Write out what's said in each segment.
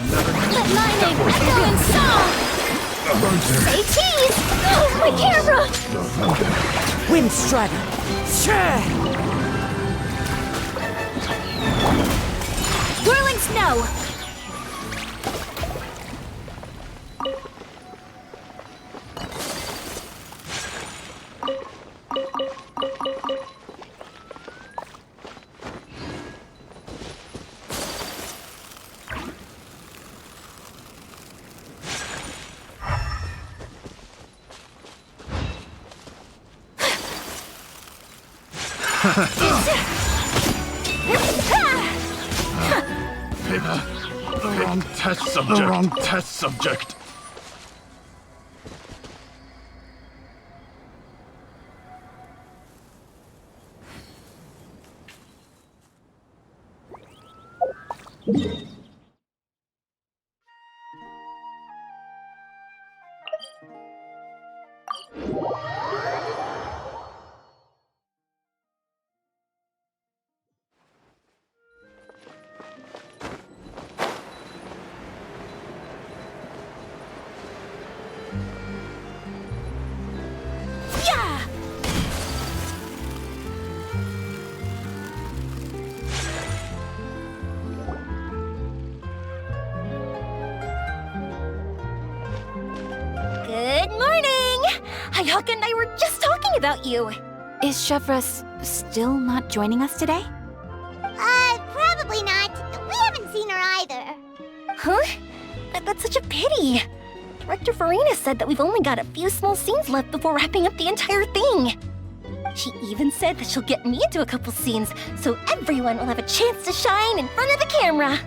Let my name echo in song! Say cheese! Oh, my camera! Windstrider! Sure! Whirling snow! The wrong test subject. The wrong test subject. Yeah! Good morning! Hayaka and I were just talking about you. Is Chevra still not joining us today? Probably not. We haven't seen her either. Huh? That's such a pity. Director Farina said that we've only got a few small scenes left before wrapping up the entire thing. She even said that she'll get me into a couple scenes, so everyone will have a chance to shine in front of the camera.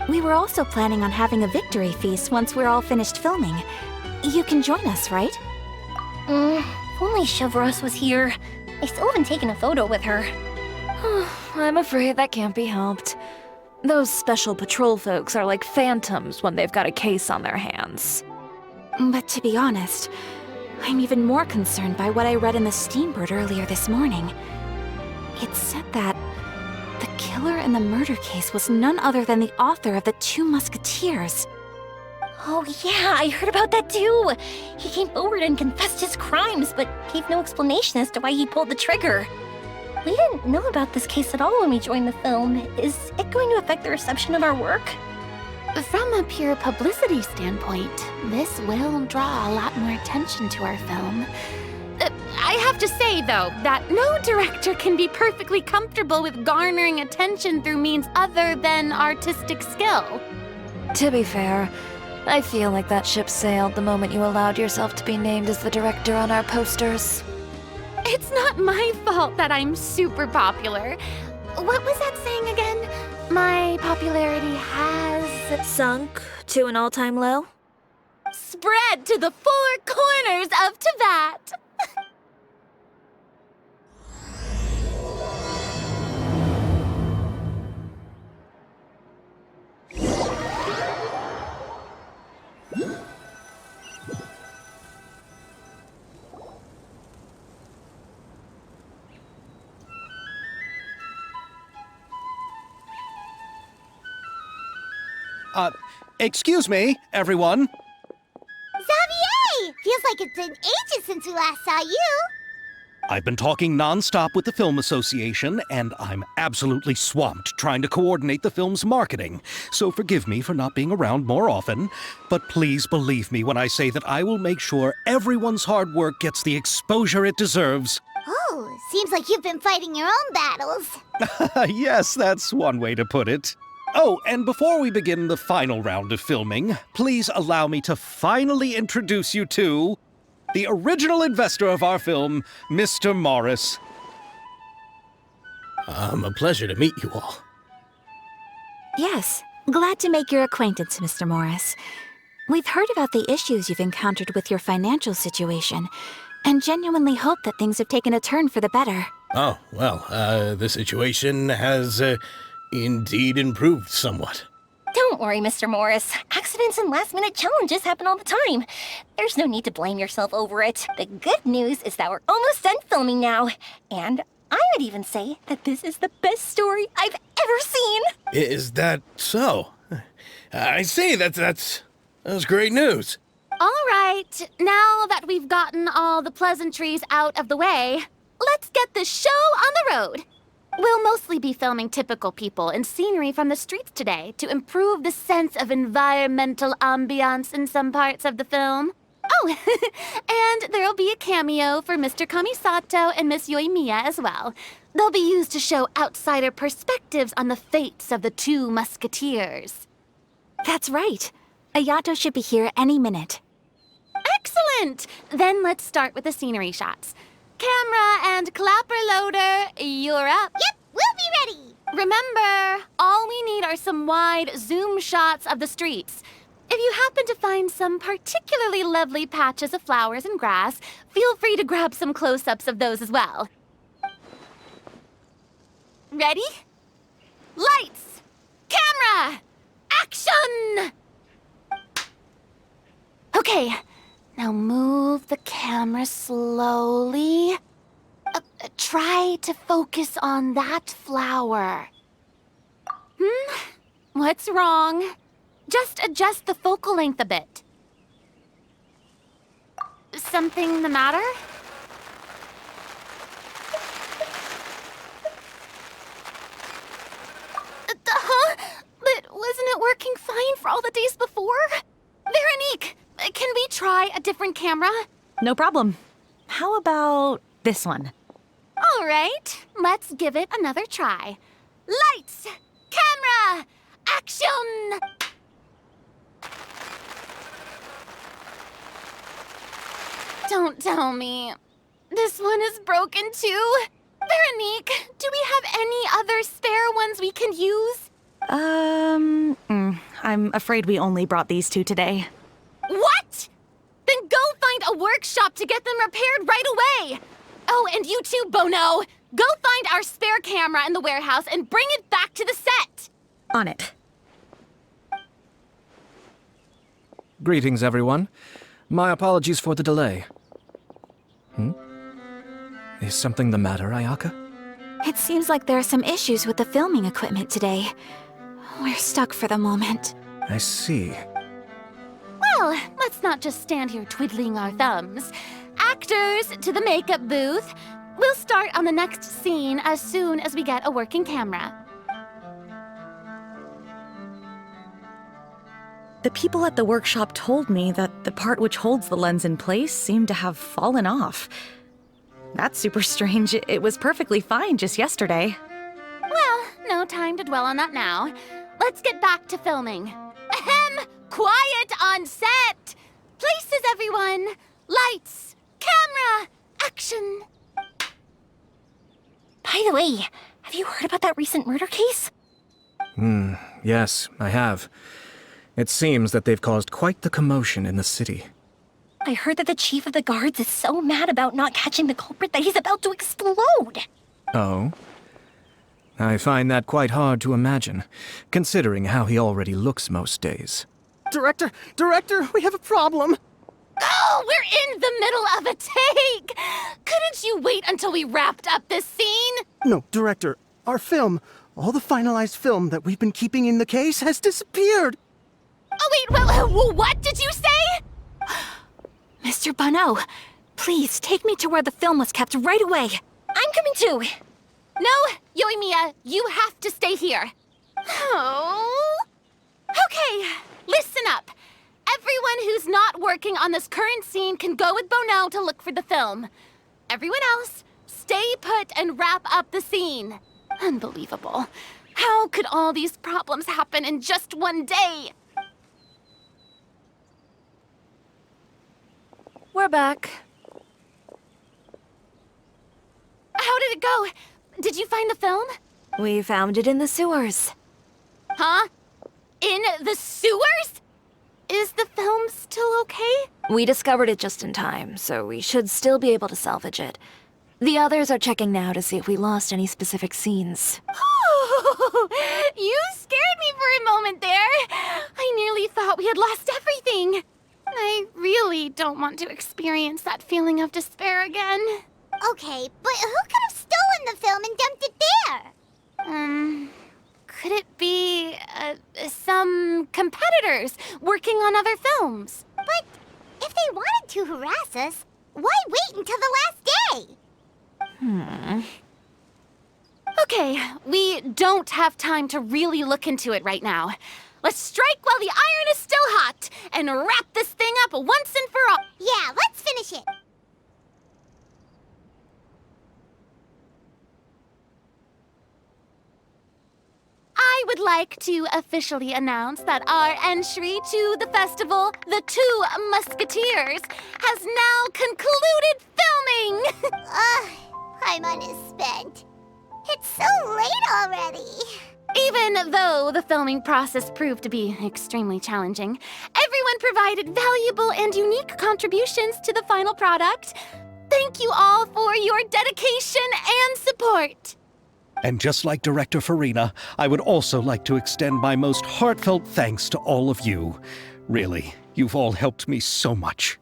We were also planning on having a victory feast once we're all finished filming. You can join us, right? If only Chevros was here. I still haven't taken a photo with her. I'm afraid that can't be helped. Those special patrol folks are like phantoms when they've got a case on their hands. But to be honest, I'm even more concerned by what I read in the Steambird earlier this morning. It said that the killer in the murder case was none other than the author of the 2 Musketeers. Oh yeah, I heard about that too. He came forward and confessed his crimes, but gave no explanation as to why he pulled the trigger. We didn't know about this case at all when we joined the film. Is it going to affect the reception of our work? From a pure publicity standpoint, this will draw a lot more attention to our film. I have to say, though, that no director can be perfectly comfortable with garnering attention through means other than artistic skill. To be fair, I feel like that ship sailed the moment you allowed yourself to be named as the director on our posters. It's not my fault that I'm super popular. What was that saying again? My popularity has... Sunk to an all-time low? spread to the 4 corners of Teyvat. Excuse me, everyone. Xavier! Feels like it's been ages since we last saw you. I've been talking non-stop with the Film Association, and I'm absolutely swamped trying to coordinate the film's marketing. So forgive me for not being around more often, but please believe me when I say that I will make sure everyone's hard work gets the exposure it deserves. Oh, seems like you've been fighting your own battles. Yes, that's one way to put it. Oh, and before we begin the final round of filming, please allow me to finally introduce you to the original investor of our film, Mr. Morris. A pleasure to meet you all. Yes, glad to make your acquaintance, Mr. Morris. We've heard about the issues you've encountered with your financial situation, and genuinely hope that things have taken a turn for the better. Oh, well, the situation has, indeed improved somewhat. Don't worry, Mr. Morris. Accidents and last-minute challenges happen all the time. There's no need to blame yourself over it. The good news is that we're almost done filming now. And I would even say that this is the best story I've ever seen. Is that so? I say that's great news. All right, now that we've gotten all the pleasantries out of the way, let's get this show on the road. We'll mostly be filming typical people and scenery from the streets today to improve the sense of environmental ambiance in some parts of the film. Oh, and there'll be a cameo for Mr. Kamisato and Miss Yoimiya as well. They'll be used to show outsider perspectives on the fates of the two Musketeers. That's right. Ayato should be here any minute. Excellent! Then let's start with the scenery shots. Camera and clapper loader, you're up. Yep, we'll be ready. Remember, all we need are some wide zoom shots of the streets. If you happen to find some particularly lovely patches of flowers and grass, feel free to grab some close-ups of those as well. Ready? Lights! Camera! Action! Okay, now move the camera slowly. Try to focus on that flower. What's wrong? Just adjust the focal length a bit. Something the matter? Huh? But wasn't it working fine for all the days before? Veronique, can we try a different camera? No problem. How about this one? All right, let's give it another try. Lights! Camera! Action! Don't tell me. This one is broken too? Veronique, do we have any other spare ones we can use? I'm afraid we only brought these two today. What? Then go find a workshop to get them repaired right away. Oh, and you too, Bono. Go find our spare camera in the warehouse and bring it back to the set. On it. Greetings, everyone. My apologies for the delay. Is something the matter, Ayaka? It seems like there are some issues with the filming equipment today. We're stuck for the moment. I see. Well, let's not just stand here twiddling our thumbs. Actors, to the makeup booth. We'll start on the next scene as soon as we get a working camera. The people at the workshop told me that the part which holds the lens in place seemed to have fallen off. That's super strange. It was perfectly fine just yesterday. Well, no time to dwell on that now. Let's get back to filming. Ahem! Quiet on set! Places, everyone! Lights! Camera! Action! By the way, have you heard about that recent murder case? Yes, I have. It seems that they've caused quite the commotion in the city. I heard that the chief of the guards is so mad about not catching the culprit that he's about to explode. Oh? I find that quite hard to imagine, considering how he already looks most days. Director, we have a problem. Oh, we're in the middle of a take! Couldn't you wait until we wrapped up this scene? No, Director, our film, all the finalized film that we've been keeping in the case has disappeared. Oh, wait, well, what did you say? Mr. Bono, please take me to where the film was kept right away. I'm coming too. No, Yoimiya, you have to stay here. Oh. Okay, listen up. Everyone who's not working on this current scene can go with Bono to look for the film. Everyone else, stay put and wrap up the scene. Unbelievable. How could all these problems happen in just one day? We're back. How did it go? Did you find the film? We found it in the sewers. Huh? In the sewers? Is the film still okay? We discovered it just in time, so we should still be able to salvage it. The others are checking now to see if we lost any specific scenes. You scared me for a moment there. I nearly thought we had lost everything. I really don't want to experience that feeling of despair again. Okay, but who could have stolen the film and dumped it there? Could it be some competitors working on other films. But if they wanted to harass us, why wait until the last day? Okay, we don't have time to really look into it right now. Let's strike while the iron is still hot and wrap this thing up once and for all. Yeah, let's finish it. I would like to officially announce that our entry to the festival, The Two Musketeers, has now concluded filming! Paimon is spent. It's so late already. Even though the filming process proved to be extremely challenging, everyone provided valuable and unique contributions to the final product. Thank you all for your dedication and support. And just like Director Farina, I would also like to extend my most heartfelt thanks to all of you. Really, you've all helped me so much.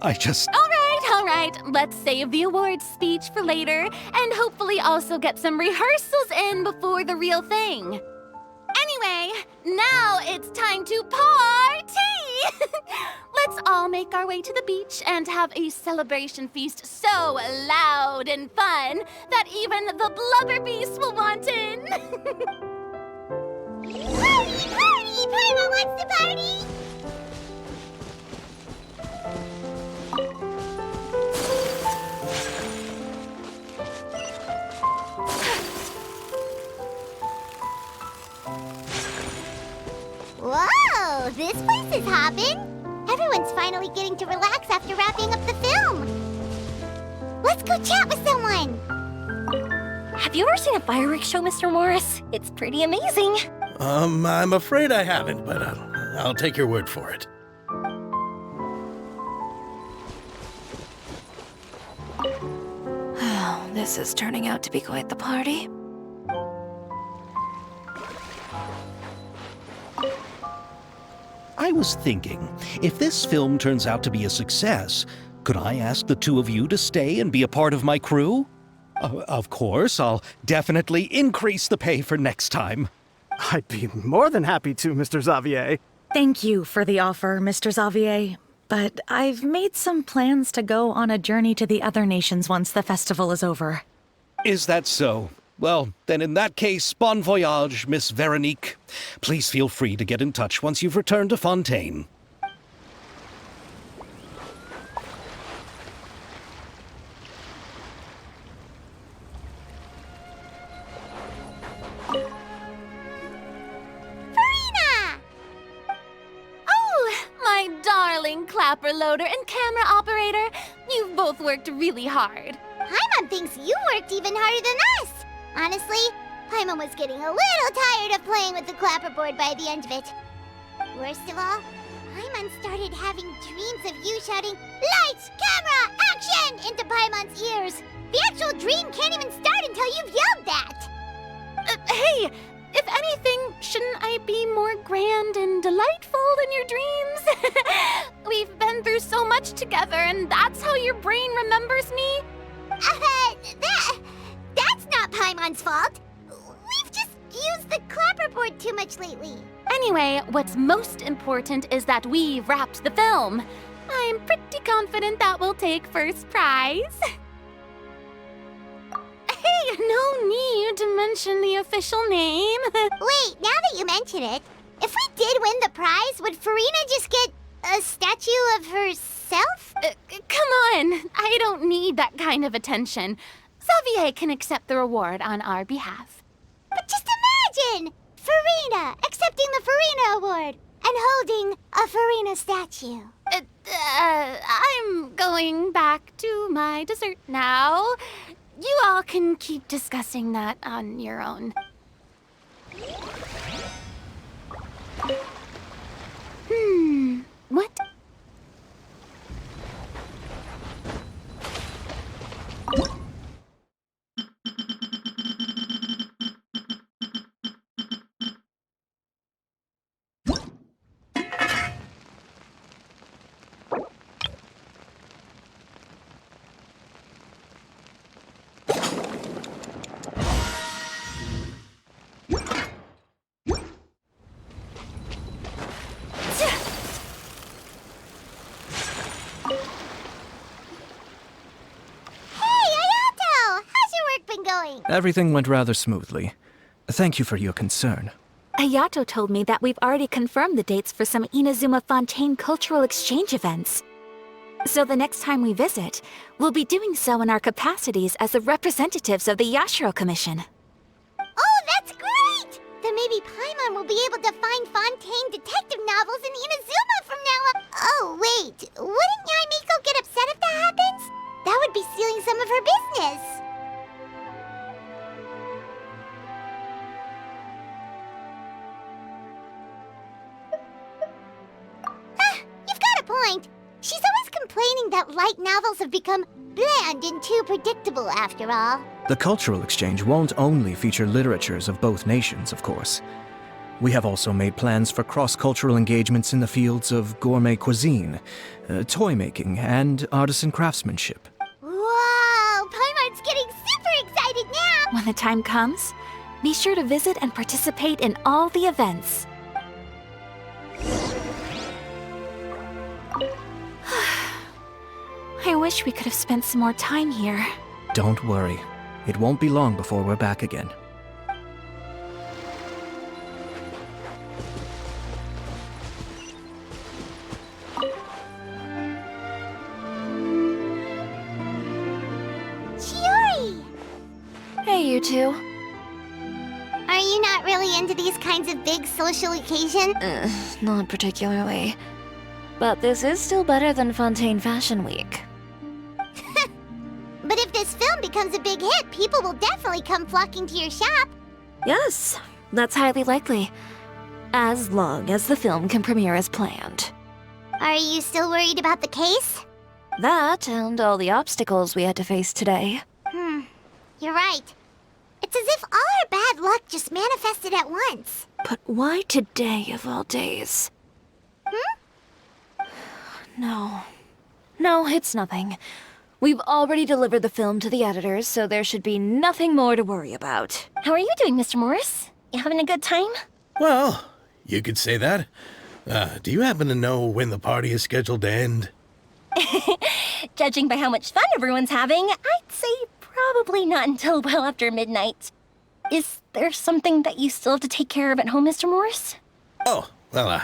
I just... All right. Let's save the awards speech for later and hopefully also get some rehearsals in before the real thing. Anyway, now it's time to party! Let's all make our way to the beach and have a celebration feast so loud and fun that even the blubber beast will want in. Party! Paimon wants to party! Whoa, this place is hopping. Everyone's finally getting to relax after wrapping up the film. Let's go chat with someone. Have you ever seen a fireworks show, Mr. Morris? It's pretty amazing. I'm afraid I haven't, but I'll take your word for it. This is turning out to be quite the party. I was thinking, if this film turns out to be a success, could I ask the two of you to stay and be a part of my crew? Of course, I'll definitely increase the pay for next time. I'd be more than happy to, Mr. Xavier. Thank you for the offer, Mr. Xavier. But I've made some plans to go on a journey to the other nations once the festival is over. Is that so? Well, then in that case, bon voyage, Miss Veronique. Please feel free to get in touch once you've returned to Fontaine. Farina! Oh, my darling clapper loader and camera operator. You've both worked really hard. Paimon thinks you worked even harder than us. Honestly, Paimon was getting a little tired of playing with the clapperboard by the end of it. Worst of all, Paimon started having dreams of you shouting, "Lights, camera, action!" into Paimon's ears. The actual dream can't even start until you've yelled that. Hey, if anything, shouldn't I be more grand and delightful than your dreams? We've been through so much together, and that's how your brain remembers me? That's not Paimon's fault. We've just used the clapperboard too much lately. Anyway, what's most important is that we wrapped the film. I'm pretty confident that we'll take first prize. Hey, no need to mention the official name. Wait, now that you mention it, if we did win the prize, would Farina just get a statue of herself? Come on, I don't need that kind of attention. Xavier can accept the reward on our behalf. But just imagine! Farina accepting the Farina Award and holding a Farina statue. I'm going back to my dessert now. You all can keep discussing that on your own. What? Everything went rather smoothly. Thank you for your concern. Ayato told me that we've already confirmed the dates for some Inazuma Fontaine cultural exchange events. So the next time we visit, we'll be doing so in our capacities as the representatives of the Yashiro Commission. Oh, that's great! Then maybe Paimon will be able to find Fontaine detective novels in Inazuma from now on. Oh, wait. Wouldn't Yaimiko get upset if that happens? That would be stealing some of her business. You've got a point. She's always complaining that light novels have become bland and too predictable after all. The cultural exchange won't only feature literatures of both nations, of course. We have also made plans for cross-cultural engagements in the fields of gourmet cuisine, toy making, and artisan craftsmanship. Whoa! Paimon's getting super excited now! When the time comes, be sure to visit and participate in all the events. I wish we could have spent some more time here. Don't worry. It won't be long before we're back again. Chiori! Hey, you two. Are you not really into these kinds of big social occasions? Not particularly. But this is still better than Fontaine Fashion Week. But if this film becomes a big hit, people will definitely come flocking to your shop. Yes, that's highly likely. As long as the film can premiere as planned. Are you still worried about the case? That and all the obstacles we had to face today. You're right. It's as if all our bad luck just manifested at once. But why today of all days? No, it's nothing. We've already delivered the film to the editors, so there should be nothing more to worry about. How are you doing, Mr. Morris? You having a good time? Well, you could say that. Do you happen to know when the party is scheduled to end? Judging by how much fun everyone's having, I'd say probably not until well after midnight. Is there something that you still have to take care of at home, Mr. Morris? Oh, well,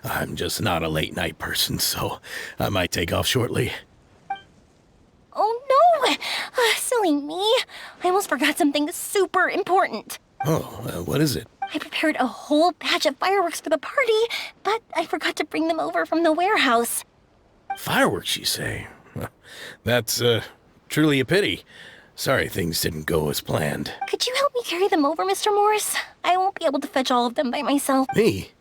I'm just not a late night person, so I might take off shortly. Oh no! Silly me. I almost forgot something super important. Oh, what is it? I prepared a whole batch of fireworks for the party, but I forgot to bring them over from the warehouse. Fireworks, you say? Well, that's truly a pity. Sorry things didn't go as planned. Could you help me carry them over, Mr. Morris? I won't be able to fetch all of them by myself. Me?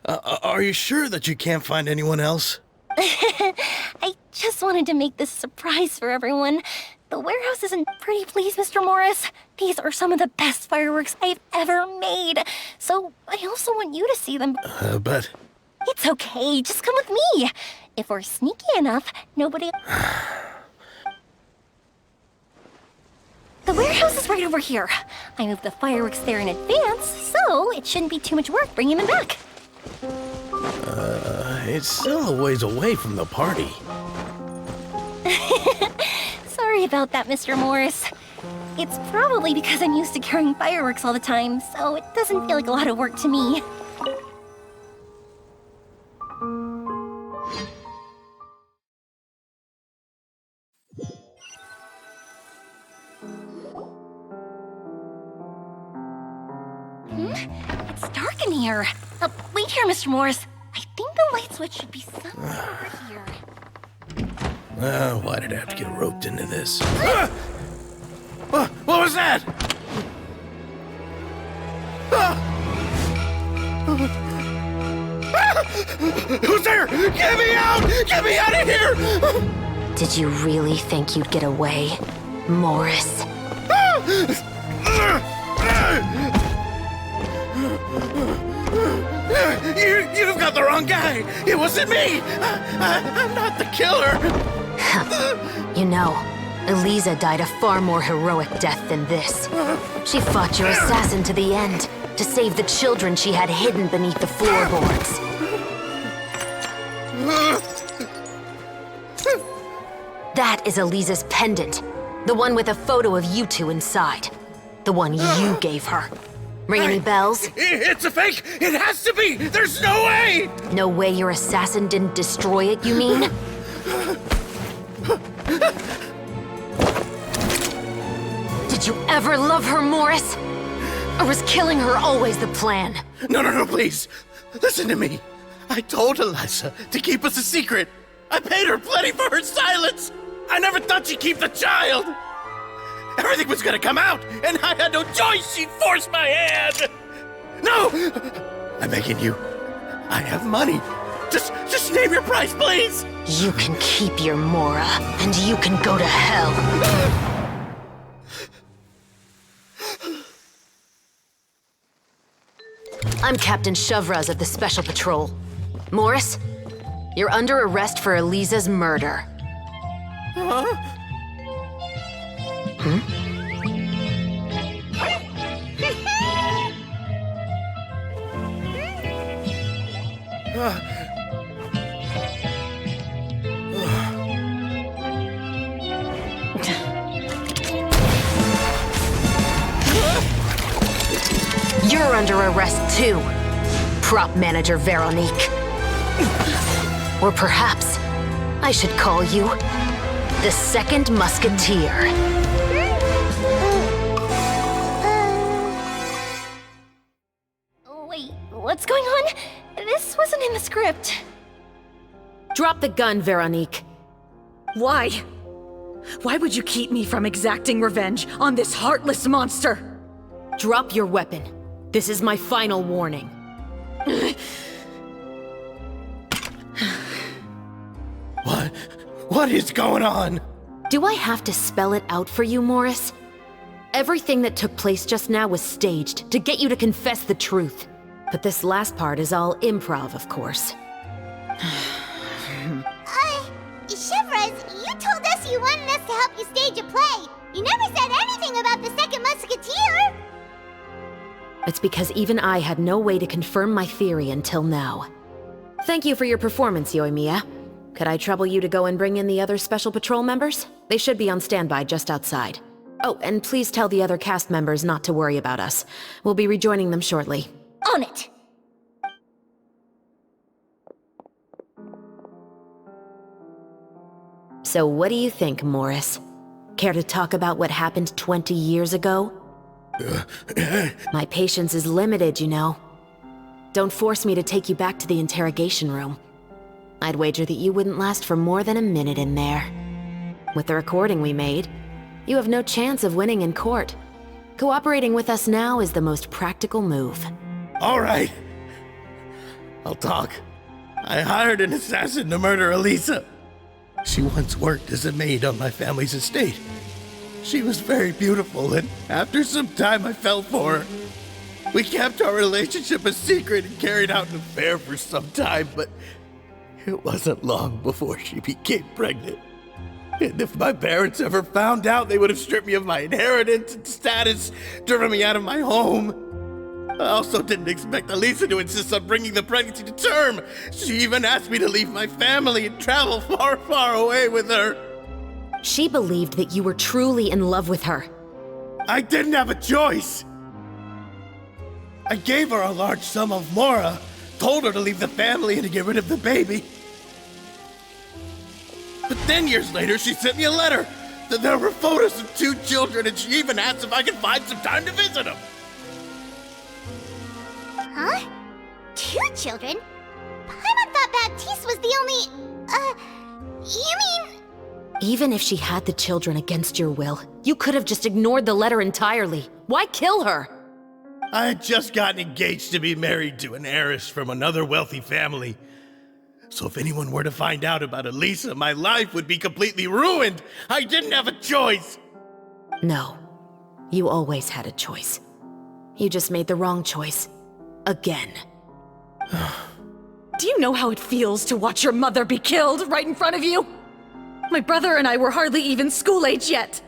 Are you sure that you can't find anyone else? I just wanted to make this a surprise for everyone. The warehouse isn't pretty pleased, Mr. Morris. These are some of the best fireworks I've ever made. So I also want you to see them. But... It's okay, just come with me. If we're sneaky enough, nobody... The warehouse is right over here. I moved the fireworks there in advance, so it shouldn't be too much work bringing them back. It's still a ways away from the party. Sorry about that, Mr. Morris. It's probably because I'm used to carrying fireworks all the time, so it doesn't feel like a lot of work to me. It's dark in here. Wait here, Mr. Morris. I think the light switch should be somewhere over here. Why did I have to get roped into this? What was that? Who's there? Get me out! Get me out of here! Did you really think you'd get away, Morris? You've got the wrong guy. It wasn't me. I'm not the killer. You know, Eliza died a far more heroic death than this. She fought your assassin to the end to save the children she had hidden beneath the floorboards. That is Eliza's pendant. The one with a photo of you two inside. The one you gave her. Ring any bells? It's a fake! It has to be! There's no way! No way your assassin didn't destroy it, you mean? Did you ever love her, Morris? Or was killing her always the plan? No, please. Listen to me. I told Eliza to keep us a secret. I paid her plenty for her silence. I never thought she'd keep the child. Everything was gonna come out, and I had no choice. She'd force my hand. No! I'm begging you. I have money. Just name your price, please. You can keep your Mora, and you can go to hell. I'm Captain Shovraz of the Special Patrol. Morris, you're under arrest for Eliza's murder. Huh? You're under arrest too, prop manager Veronique. Or perhaps I should call you the second Musketeer. Wait, what's going on? This wasn't in the script. Drop the gun, Veronique. Why? Why would you keep me from exacting revenge on this heartless monster? Drop your weapon. This is my final warning. What is going on? Do I have to spell it out for you, Morris? Everything that took place just now was staged to get you to confess the truth. But this last part is all improv, of course. Shivers, you told us you wanted us to help you stage a play. You never said anything about the second Musketeer. It's because even I had no way to confirm my theory until now. Thank you for your performance, Yoimiya. Could I trouble you to go and bring in the other Special Patrol members? They should be on standby just outside. Oh, and please tell the other cast members not to worry about us. We'll be rejoining them shortly. On it! So what do you think, Morris? Care to talk about what happened 20 years ago? My patience is limited, you know. Don't force me to take you back to the interrogation room. I'd wager that you wouldn't last for more than a minute in there. With the recording we made, you have no chance of winning in court. Cooperating with us now is the most practical move. All right. I'll talk. I hired an assassin to murder Eliza. She once worked as a maid on my family's estate. She was very beautiful, and after some time I fell for her. We kept our relationship a secret and carried out an affair for some time, but it wasn't long before she became pregnant. And if my parents ever found out, they would have stripped me of my inheritance and status, driven me out of my home. I also didn't expect Eliza to insist on bringing the pregnancy to term. She even asked me to leave my family and travel far, far away with her. She believed that you were truly in love with her. I didn't have a choice. I gave her a large sum of Mora, told her to leave the family and to get rid of the baby. But then years later, she sent me a letter. There were photos of 2 children, and she even asked if I could find some time to visit them. Huh? 2 children? Paimon thought Baptiste was the only... you mean... Even if she had the children against your will, you could have just ignored the letter entirely. Why kill her? I had just gotten engaged to be married to an heiress from another wealthy family. So if anyone were to find out about Eliza, my life would be completely ruined. I didn't have a choice. No. You always had a choice. You just made the wrong choice. Again. Do you know how it feels to watch your mother be killed right in front of you? My brother and I were hardly even school age yet.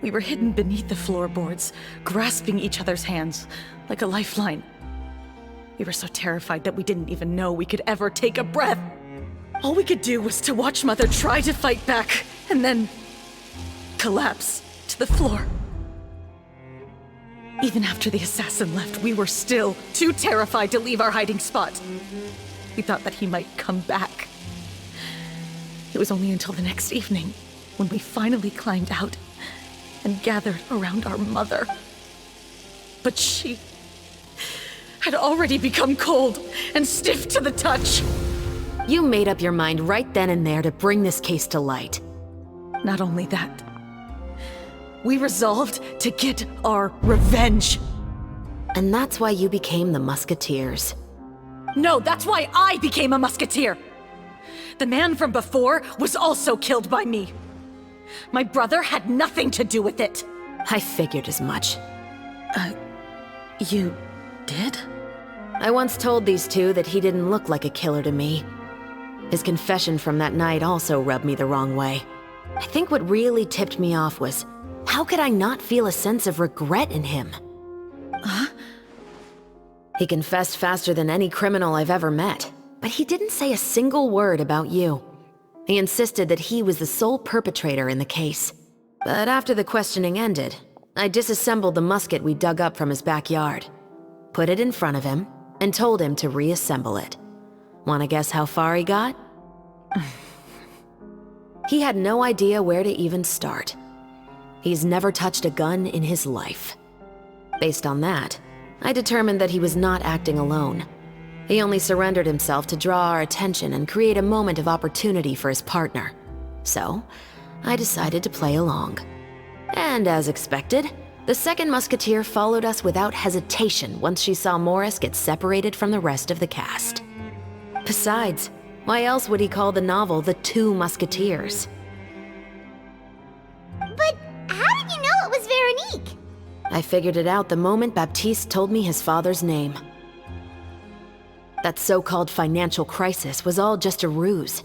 We were hidden beneath the floorboards, grasping each other's hands like a lifeline. We were so terrified that we didn't even know we could ever take a breath. All we could do was to watch Mother try to fight back, and then collapse to the floor. Even after the assassin left, we were still too terrified to leave our hiding spot. We thought that he might come back. It was only until the next evening when we finally climbed out and gathered around our mother. But she had already become cold and stiff to the touch. You made up your mind right then and there to bring this case to light. Not only that, we resolved to get our revenge. And that's why you became the Musketeers. No, that's why I became a Musketeer! The man from before was also killed by me. My brother had nothing to do with it. I figured as much. You did? I once told these two that he didn't look like a killer to me. His confession from that night also rubbed me the wrong way. I think what really tipped me off was, how could I not feel a sense of regret in him? Huh? He confessed faster than any criminal I've ever met, but he didn't say a single word about you. He insisted that he was the sole perpetrator in the case. But after the questioning ended, I disassembled the musket we dug up from his backyard, put it in front of him, and told him to reassemble it. Wanna guess how far he got? He had no idea where to even start. He's never touched a gun in his life. Based on that, I determined that he was not acting alone. He only surrendered himself to draw our attention and create a moment of opportunity for his partner. So, I decided to play along. And as expected, the second Musketeer followed us without hesitation once she saw Morris get separated from the rest of the cast. Besides, why else would he call the novel The Two Musketeers? But how did you know it was Veronique? I figured it out the moment Baptiste told me his father's name. That so-called financial crisis was all just a ruse.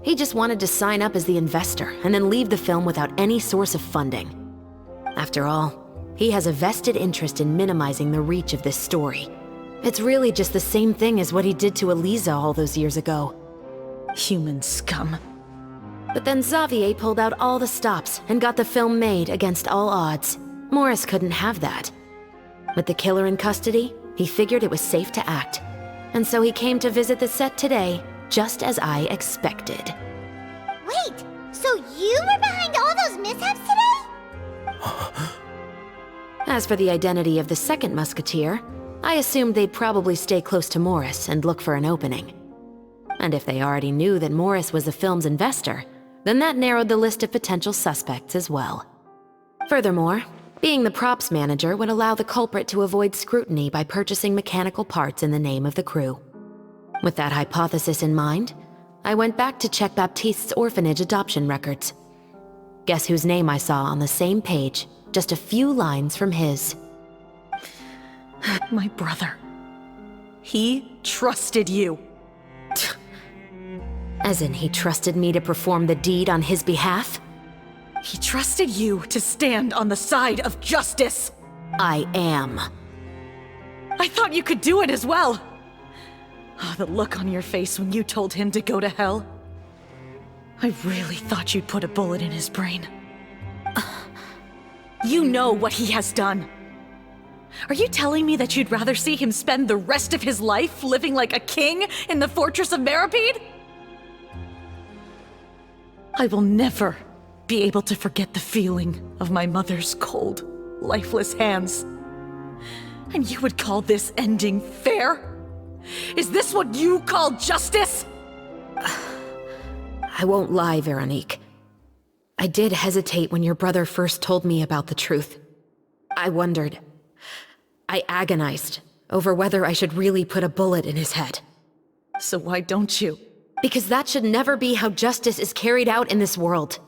He just wanted to sign up as the investor and then leave the film without any source of funding. After all, he has a vested interest in minimizing the reach of this story. It's really just the same thing as what he did to Eliza all those years ago. Human scum. But then Xavier pulled out all the stops and got the film made against all odds. Morris couldn't have that. With the killer in custody, he figured it was safe to act. And so he came to visit the set today, just as I expected. Wait, so you were behind all those mishaps today? As for the identity of the second Musketeer, I assumed they'd probably stay close to Morris and look for an opening. And if they already knew that Morris was the film's investor, then that narrowed the list of potential suspects as well. Furthermore, being the props manager would allow the culprit to avoid scrutiny by purchasing mechanical parts in the name of the crew. With that hypothesis in mind, I went back to check Baptiste's orphanage adoption records. Guess whose name I saw on the same page, just a few lines from his. My brother. He trusted you. As in, he trusted me to perform the deed on his behalf? He trusted you to stand on the side of justice. I am. I thought you could do it as well. Oh, the look on your face when you told him to go to hell. I really thought you'd put a bullet in his brain. You know what he has done. Are you telling me that you'd rather see him spend the rest of his life living like a king in the fortress of Meripede? I will never be able to forget the feeling of my mother's cold, lifeless hands. And you would call this ending fair? Is this what you call justice? I won't lie, Veronique. I did hesitate when your brother first told me about the truth. I wondered. I agonized over whether I should really put a bullet in his head. So why don't you? Because that should never be how justice is carried out in this world.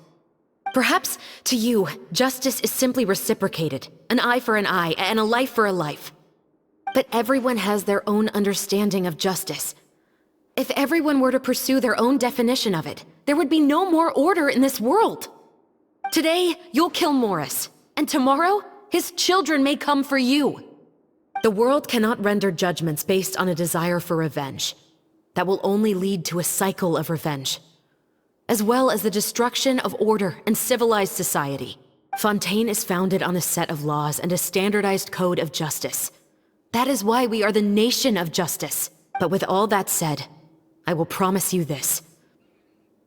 Perhaps, to you, justice is simply reciprocated, an eye for an eye, and a life for a life. But everyone has their own understanding of justice. If everyone were to pursue their own definition of it, there would be no more order in this world. Today, you'll kill Morris, and tomorrow, his children may come for you. The world cannot render judgments based on a desire for revenge. That will only lead to a cycle of revenge, as well as the destruction of order and civilized society. Fontaine is founded on a set of laws and a standardized code of justice. That is why we are the nation of justice. But with all that said, I will promise you this.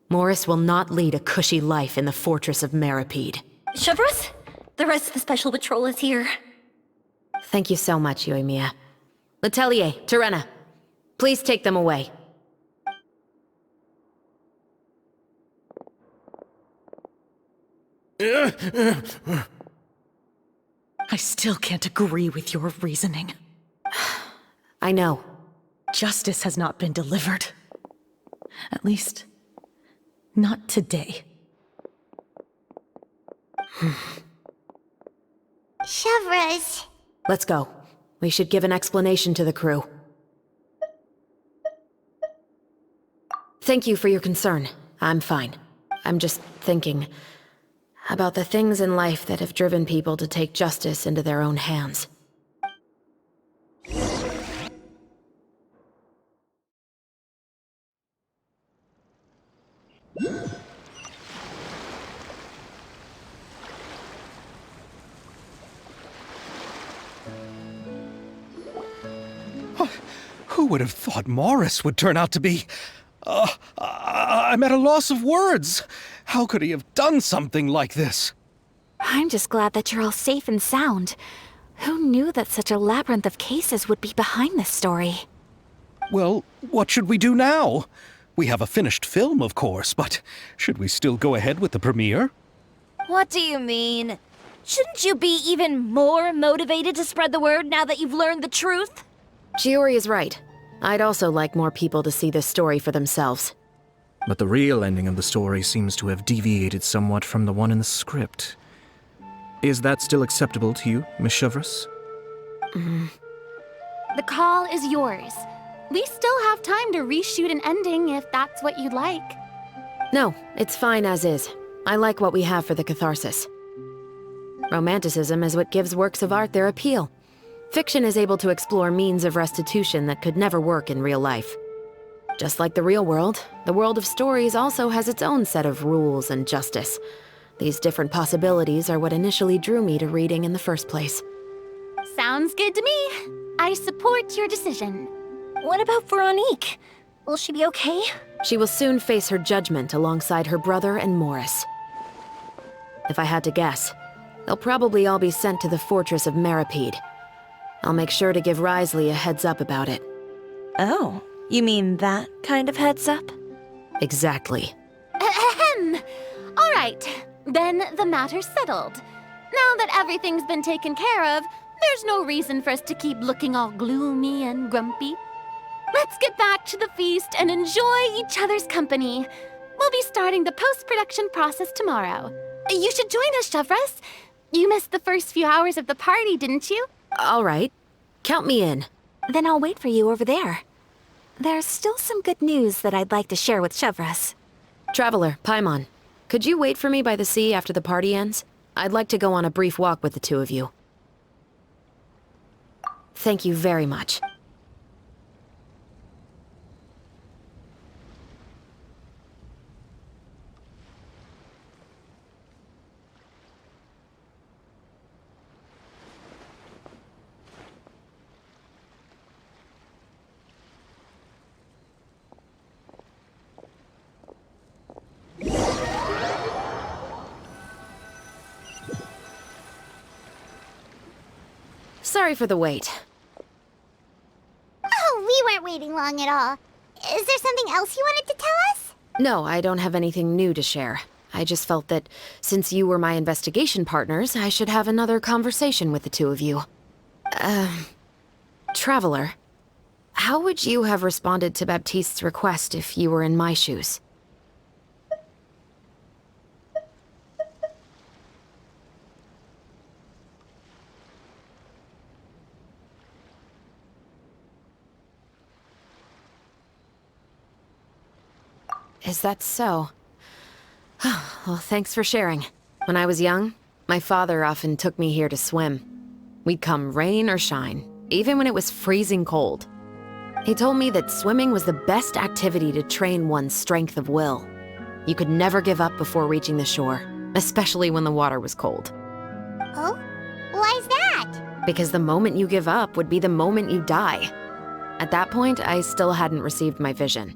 Morris will not lead a cushy life in the fortress of Meripede. Chevros, the rest of the Special Patrol is here. Thank you so much, Yoimiya. Letelier, Terena, please take them away. I still can't agree with your reasoning. I know. Justice has not been delivered. At least, not today. Chevros. Let's go. We should give an explanation to the crew. Thank you for your concern. I'm fine. I'm just thinking about the things in life that have driven people to take justice into their own hands. Who would have thought Morris would turn out to be... I'm at a loss of words. How could he have done something like this? I'm just glad that you're all safe and sound. Who knew that such a labyrinth of cases would be behind this story? Well, what should we do now? We have a finished film, of course, but should we still go ahead with the premiere? What do you mean? Shouldn't you be even more motivated to spread the word now that you've learned the truth? Chiori is right. I'd also like more people to see this story for themselves. But the real ending of the story seems to have deviated somewhat from the one in the script. Is that still acceptable to you, Miss Chevros? The call is yours. We still have time to reshoot an ending if that's what you'd like. No, it's fine as is. I like what we have for the catharsis. Romanticism is what gives works of art their appeal. Fiction is able to explore means of restitution that could never work in real life. Just like the real world, the world of stories also has its own set of rules and justice. These different possibilities are what initially drew me to reading in the first place. Sounds good to me. I support your decision. What about Veronique? Will she be okay? She will soon face her judgment alongside her brother and Morris. If I had to guess, they'll probably all be sent to the fortress of Meripede. I'll make sure to give Risley a heads up about it. Oh, you mean that kind of heads up? Exactly. Ahem. All right, then the matter's settled. Now that everything's been taken care of, there's no reason for us to keep looking all gloomy and grumpy. Let's get back to the feast and enjoy each other's company. We'll be starting the post-production process tomorrow. You should join us, Chevros. You missed the first few hours of the party, didn't you? All right. Count me in. Then I'll wait for you over there. There's still some good news that I'd like to share with Chevros. Traveler, Paimon, could you wait for me by the sea after the party ends? I'd like to go on a brief walk with the two of you. Thank you very much. Sorry for the wait. Oh, we weren't waiting long at all. Is there something else you wanted to tell us? No, I don't have anything new to share. I just felt that since you were my investigation partners, I should have another conversation with the two of you. Traveler, how would you have responded to Baptiste's request if you were in my shoes? Is that so? Well, thanks for sharing. When I was young, my father often took me here to swim. We'd come rain or shine, even when it was freezing cold. He told me that swimming was the best activity to train one's strength of will. You could never give up before reaching the shore, especially when the water was cold. Oh? Why's that? Because the moment you give up would be the moment you die. At that point, I still hadn't received my vision.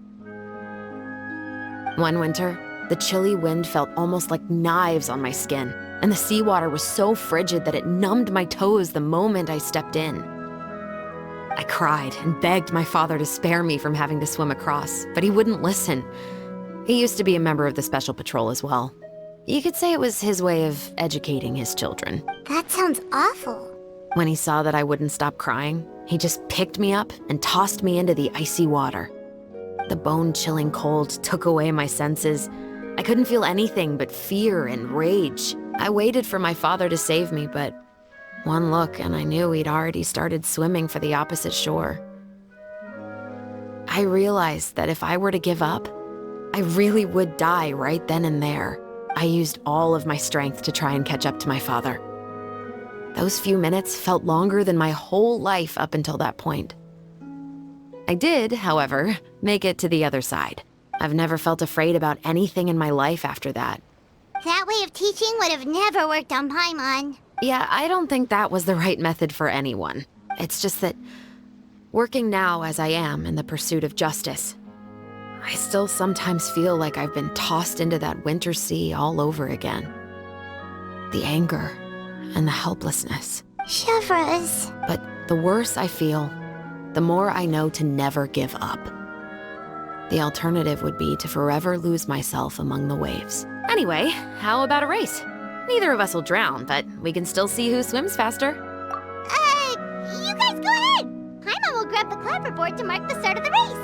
One winter, the chilly wind felt almost like knives on my skin, and the seawater was so frigid that it numbed my toes the moment I stepped in. I cried and begged my father to spare me from having to swim across, but he wouldn't listen. He used to be a member of the Special Patrol as well. You could say it was his way of educating his children. That sounds awful. When he saw that I wouldn't stop crying, he just picked me up and tossed me into the icy water. The bone-chilling cold took away my senses. I couldn't feel anything but fear and rage. I waited for my father to save me, but one look and I knew he'd already started swimming for the opposite shore. I realized that if I were to give up, I really would die right then and there. I used all of my strength to try and catch up to my father. Those few minutes felt longer than my whole life up until that point. I did, however, make it to the other side. I've never felt afraid about anything in my life after that. That way of teaching would have never worked on Paimon. Yeah, I don't think that was the right method for anyone. It's just that, working now as I am in the pursuit of justice, I still sometimes feel like I've been tossed into that winter sea all over again. The anger and the helplessness. Chevreuse. But the worse I feel, the more I know to never give up. The alternative would be to forever lose myself among the waves. Anyway, how about a race? Neither of us will drown, but we can still see who swims faster. You guys go ahead! Paimon will grab the clapperboard to mark the start of the race.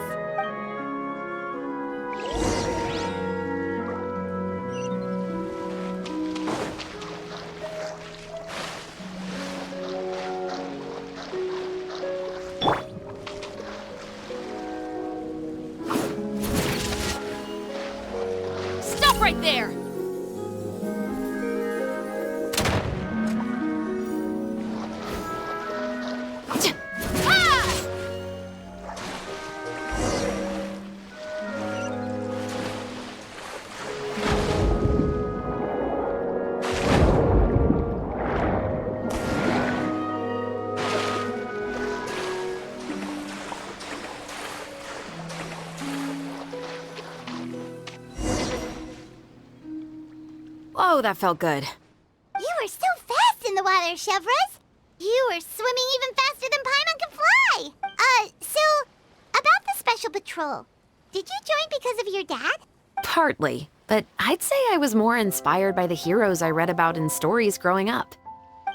Stop right there! Whoa, that felt good. You were so fast in the water, Chevreuse. You were swimming even faster than Paimon can fly. So, about the Special Patrol, did you join because of your dad? Partly, but I'd say I was more inspired by the heroes I read about in stories growing up.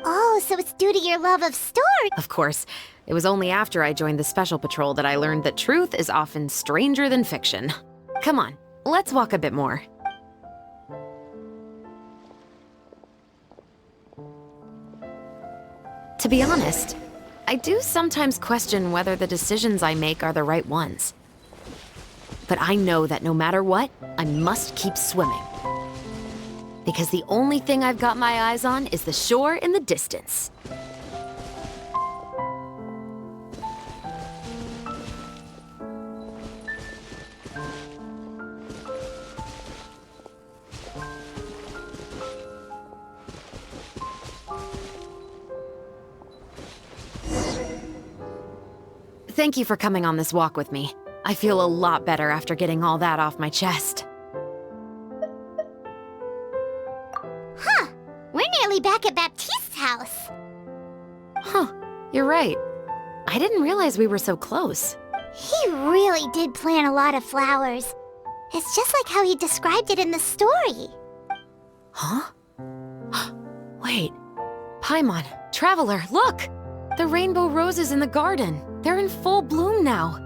Oh, so it's due to your love of story. Of course, it was only after I joined the Special Patrol that I learned that truth is often stranger than fiction. Come on, let's walk a bit more. To be honest, I do sometimes question whether the decisions I make are the right ones. But I know that no matter what, I must keep swimming. Because the only thing I've got my eyes on is the shore in the distance. Thank you for coming on this walk with me. I feel a lot better after getting all that off my chest. Huh. We're nearly back at Baptiste's house. Huh, you're right. I didn't realize we were so close. He really did plant a lot of flowers. It's just like how he described it in the story. Huh? Wait. Paimon, Traveler, look! The rainbow roses in the garden. They're in full bloom now.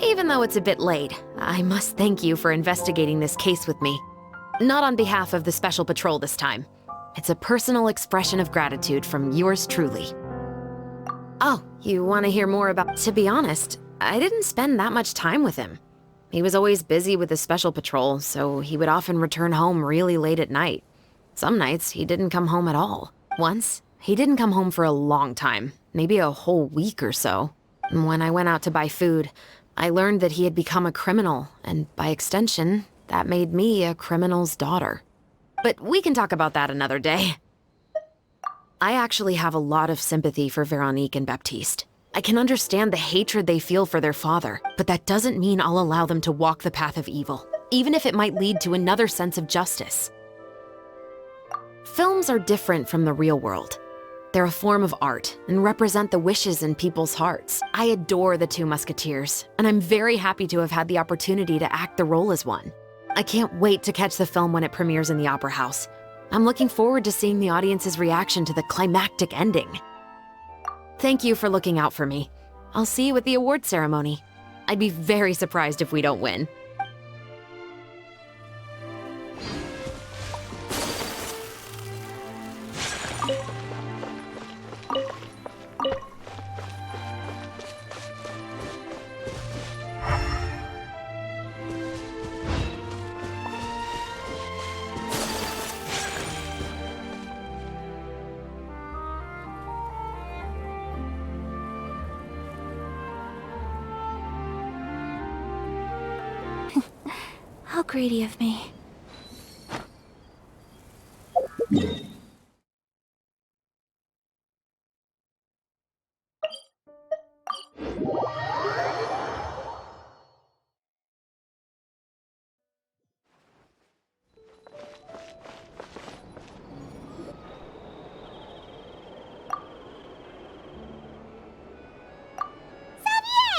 Even though it's a bit late, I must thank you for investigating this case with me. Not on behalf of the Special Patrol this time. It's a personal expression of gratitude from yours truly. Oh, you want to hear more about... To be honest, I didn't spend that much time with him. He was always busy with the Special Patrol, so he would often return home really late at night. Some nights, he didn't come home at all. Once, He didn't come home for a long time, maybe a whole week or so. When I went out to buy food, I learned that he had become a criminal, and by extension, that made me a criminal's daughter. But we can talk about that another day. I actually have a lot of sympathy for Veronique and Baptiste. I can understand the hatred they feel for their father, but that doesn't mean I'll allow them to walk the path of evil, even if it might lead to another sense of justice. Films are different from the real world. They're a form of art and represent the wishes in people's hearts. I adore the two Musketeers, and I'm very happy to have had the opportunity to act the role as one. I can't wait to catch the film when it premieres in the Opera House. I'm looking forward to seeing the audience's reaction to the climactic ending. Thank you for looking out for me. I'll see you at the award ceremony. I'd be very surprised if we don't win. How greedy of me.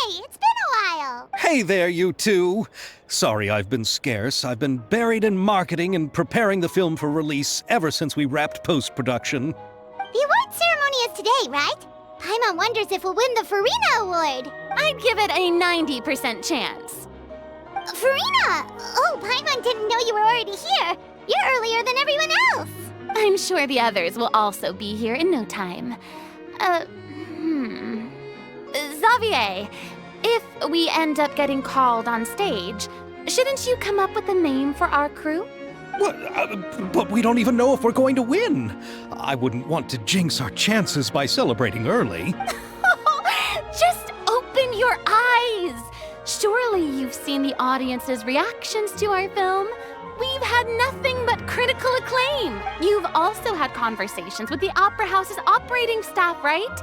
It's been a while! Hey there, you two! Sorry I've been scarce. I've been buried in marketing and preparing the film for release ever since we wrapped post-production. The award ceremony is today, right? Paimon wonders if we'll win the Farina Award. I'd give it a 90% chance. Farina! Oh, Paimon didn't know you were already here. You're earlier than everyone else. I'm sure the others will also be here in no time. Xavier, if we end up getting called on stage, shouldn't you come up with a name for our crew? What? But we don't even know if we're going to win. I wouldn't want to jinx our chances by celebrating early. Just open your eyes! Surely you've seen the audience's reactions to our film. We've had nothing but critical acclaim. You've also had conversations with the Opera House's operating staff, right?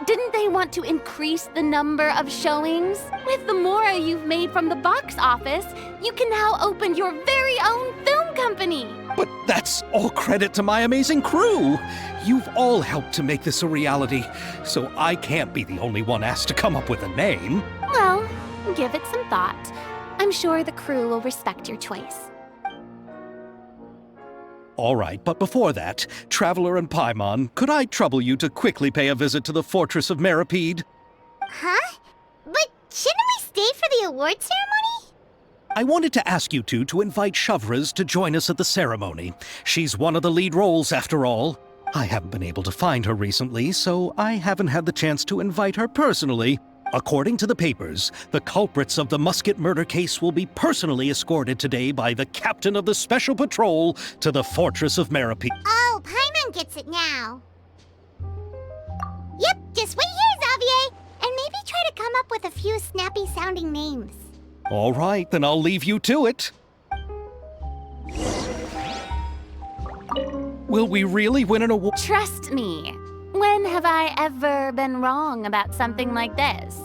Didn't they want to increase the number of showings? With the more you've made from the box office, you can now open your very own film company. But that's all credit to my amazing crew. You've all helped to make this a reality, so I can't be the only one asked to come up with a name. Well, give it some thought. I'm sure the crew will respect your choice. All right, but before that, Traveler and Paimon, could I trouble you to quickly pay a visit to the Fortress of Meripede? Huh? But shouldn't we stay for the award ceremony? I wanted to ask you two to invite Shavraz to join us at the ceremony. She's one of the lead roles, after all. I haven't been able to find her recently, so I haven't had the chance to invite her personally. According to the papers, the culprits of the Musket murder case will be personally escorted today by the captain of the Special Patrol to the Fortress of Meripede. Oh, Paimon gets it now. Yep, just wait here, Xavier, and maybe try to come up with a few snappy-sounding names. All right, then I'll leave you to it. Will we really win an award? Trust me. When have I ever been wrong about something like this?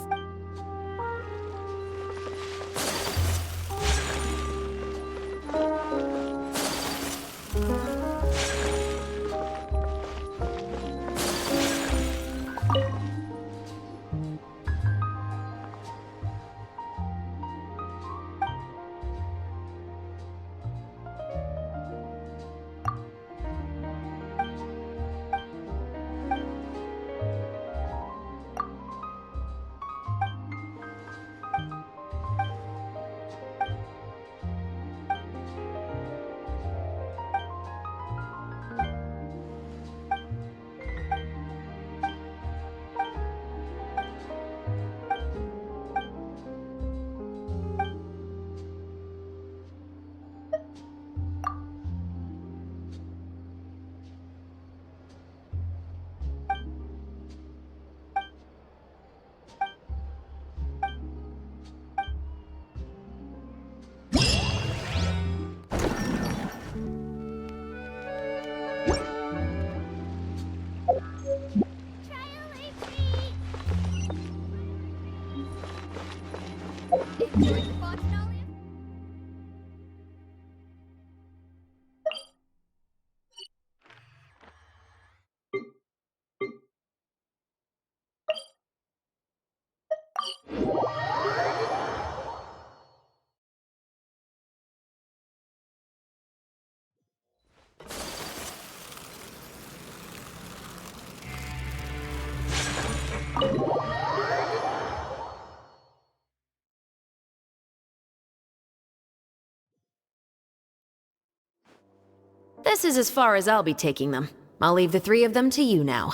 This is as far as I'll be taking them. I'll leave the three of them to you now.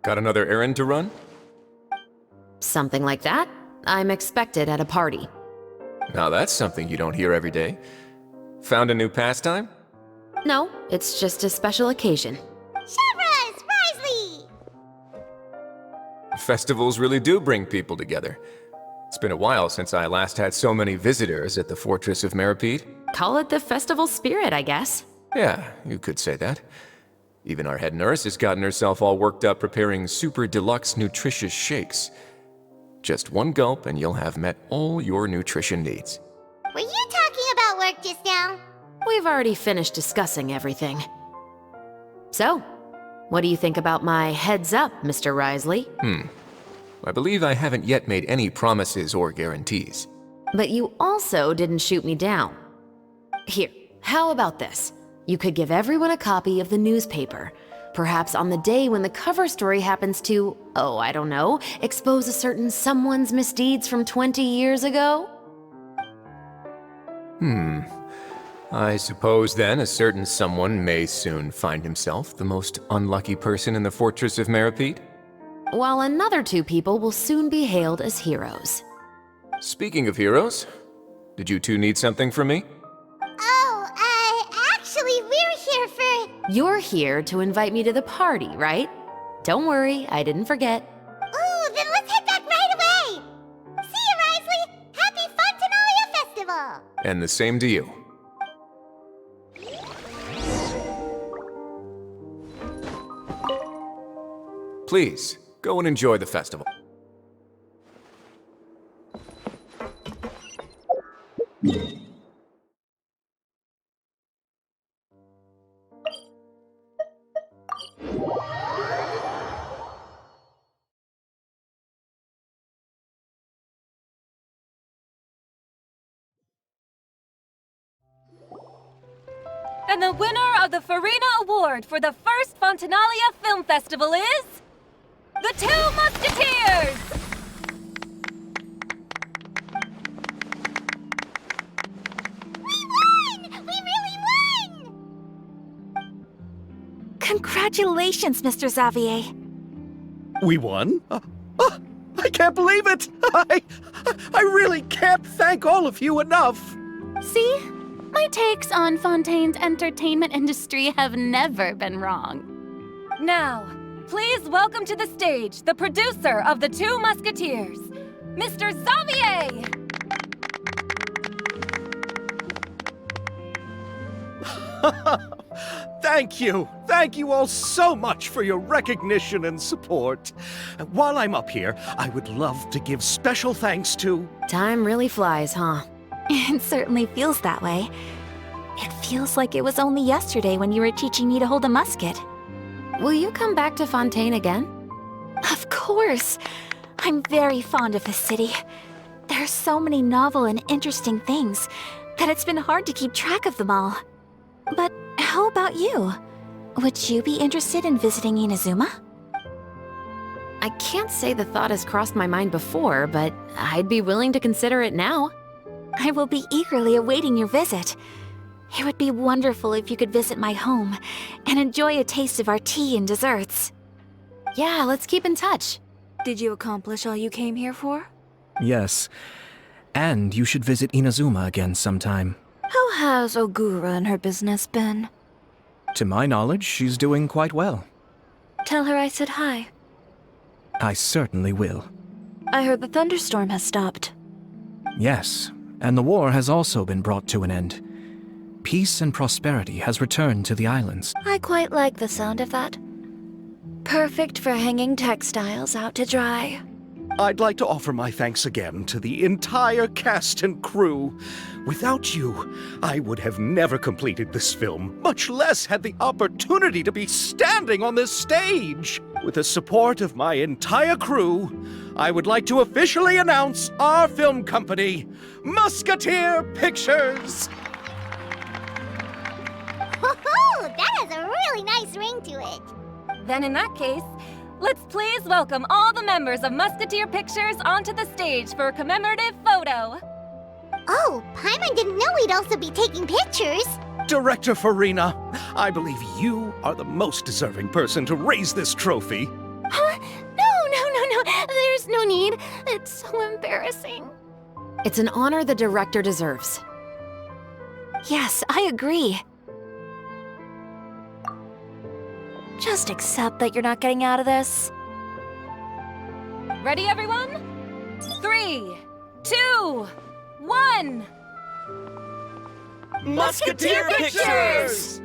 Got another errand to run? Something like that. I'm expected at a party. Now that's something you don't hear every day. Found a new pastime? No, it's just a special occasion. Shavras! Risley! Festivals really do bring people together. It's been a while since I last had so many visitors at the Fortress of Meripede. Call it the festival spirit, I guess. Yeah, you could say that. Even our head nurse has gotten herself all worked up preparing super deluxe nutritious shakes. Just one gulp and you'll have met all your nutrition needs. Were you talking about work just now? We've already finished discussing everything. So, what do you think about my heads up, Mr. Risley? I believe I haven't yet made any promises or guarantees. But you also didn't shoot me down. Here, how about this? You could give everyone a copy of the newspaper. Perhaps on the day when the cover story happens to, oh, I don't know, expose a certain someone's misdeeds from 20 years ago? I suppose then a certain someone may soon find himself the most unlucky person in the Fortress of Meripede? While another two people will soon be hailed as heroes. Speaking of heroes, did you two need something from me? Actually, we're here for... You're here to invite me to the party, right? Don't worry, I didn't forget. Ooh, then let's head back right away! See you, Risley! Happy Fontinalia Festival! And the same to you. Please, go and enjoy the festival. And the winner of the Farina Award for the first Fontinalia Film Festival is... the Two Musketeers! We won! We really won! Congratulations, Mr. Xavier. We won? I can't believe it! I really can't thank all of you enough! See? My takes on Fontaine's entertainment industry have never been wrong. Now, please welcome to the stage the producer of the Two Musketeers, Mr. Xavier! Thank you! Thank you all so much for your recognition and support. While I'm up here, I would love to give special thanks to... Time really flies, huh? It certainly feels that way. It feels like it was only yesterday when you were teaching me to hold a musket. Will you come back to Fontaine again? Of course! I'm very fond of this city. There are so many novel and interesting things that it's been hard to keep track of them all. But how about you? Would you be interested in visiting Inazuma? I can't say the thought has crossed my mind before, but I'd be willing to consider it now. I will be eagerly awaiting your visit. It would be wonderful if you could visit my home and enjoy a taste of our tea and desserts. Yeah, let's keep in touch. Did you accomplish all you came here for? Yes. And you should visit Inazuma again sometime. How has Ogura and her business been? To my knowledge, she's doing quite well. Tell her I said hi. I certainly will. I heard the thunderstorm has stopped. Yes, and the war has also been brought to an end. Peace and prosperity has returned to the islands. I quite like the sound of that. Perfect for hanging textiles out to dry. I'd like to offer my thanks again to the entire cast and crew. Without you, I would have never completed this film, much less had the opportunity to be standing on this stage. With the support of my entire crew, I would like to officially announce our film company, Musketeer Pictures. Woohoo! That has a really nice ring to it. Then in that case, let's please welcome all the members of Musketeer Pictures onto the stage for a commemorative photo. Oh, Paimon didn't know we'd also be taking pictures. Director Farina, I believe you are the most deserving person to raise this trophy. Huh? No. There's no need. It's so embarrassing. It's an honor the director deserves. Yes, I agree. Just accept that you're not getting out of this. Ready, everyone? 3, 2, 1. Musketeer Pictures!